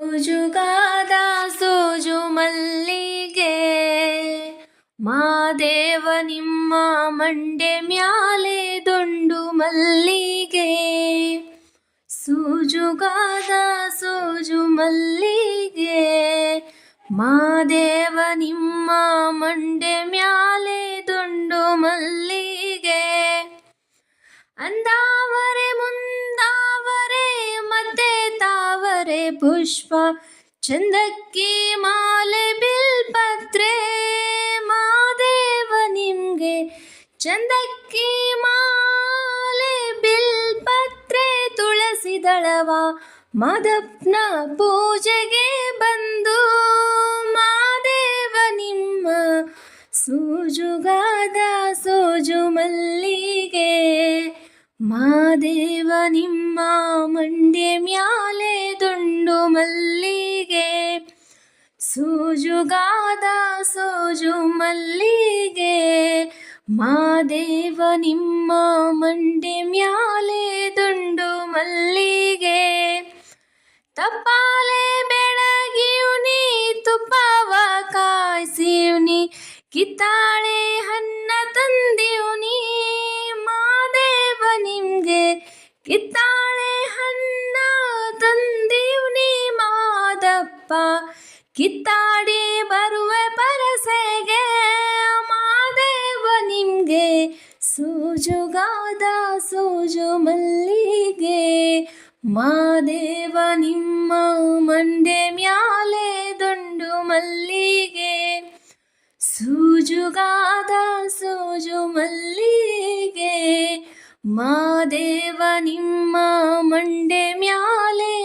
ಸೋಜುಗಾದ ಸೋಜು ಮಲ್ಲಿಗೆ ಮಾದೇವ ನಿಮ್ಮ ಮಂಡೆ ಮ್ಯಾಲೆ ದುಂಡು ಮಲ್ಲಿಗೆ. ಸೂಜುಗಾದ ಸೋಜು ಮಲ್ಲಿಗೆ ಮಾದೇವ ನಿಮ್ಮ ಮಂಡೆ ಮ್ಯಾಲೆ ದುಂಡು ಮಲ್ಲಿಗೆ. ಅಂದಾವರೆ ಮುಂದಾವರೆ ಮತ್ತೆ ತಾವರೆ ಪುಷ್ಪ ಚಂದಕ್ಕಿ ಮಾಲೆ ಬಿಲ್ಪತ್ರೆ ಮಾದೇವ ನಿಮ್ಗೆ. ಚಂದಕ್ಕಿ ಮಾಲೆ ಬಿಲ್ಪತ್ರೆ ತುಳಸಿ ದಳವ ಮಾದಪ್ಪನ ಪೂಜೆಗೆ ಬಂದು ಮಾದೇವ ನಿಮ್ಮ. ಸೂಜುಗಾದ ಸೋಜು ಮಲ್ಲಿಗೆ ಮಾದೇವ ನಿಮ್ಮ ಮಂಡೆ ಮ್ಯಾಲೆ ದುಂಡು ಮಲ್ಲಿಗೆ. ಸೂಜುಗಾದ ಸೋಜು ಮಲ್ಲಿಗೆ ಮಾದೇವ ನಿಮ್ಮ ಮಂಡೆ ಮ್ಯಾಲೆ ದುಂಡು ಮಲ್ಲಿಗೆ. ತಪ್ಪಾಲೆ ಬೆಳಗಿಯುನಿ ತುಪ್ಪವ ಕಾಯಿಸಿಯುನಿ ಕಿತ್ತಾಳೆ ಹಣ್ಣ ತಂದಿಯುನಿ ಮಾದೇವ ನಿಮ್ಗೆ. ಕಿತ್ತಾಳೆ ಹಣ್ಣ ತಂದಿಯುನಿ ಮಾದಪ್ಪ ಕಿತ್ತಾಡಿ ಬರುವೆ ಪರಸೆಗೆ ಮಾದೇವ ನಿಮ್ಗೆ. ಸೂಜುಗಾದ ಸೋಜು ಮಲ್ಲಿಗೆ ಮಾದೇವ ನಿಮ್ಮ ಮಂಡೆ ಮ್ಯಾಲೆ ದುಂಡು ಮಲ್ಲಿಗೆ. ಸೂಜುಗಾದ ಸೋಜು ಮಲ್ಲಿಗೆ ಮಾದೇವ ನಿಮ್ಮ ಮಂಡೆ ಮ್ಯಾಲೆ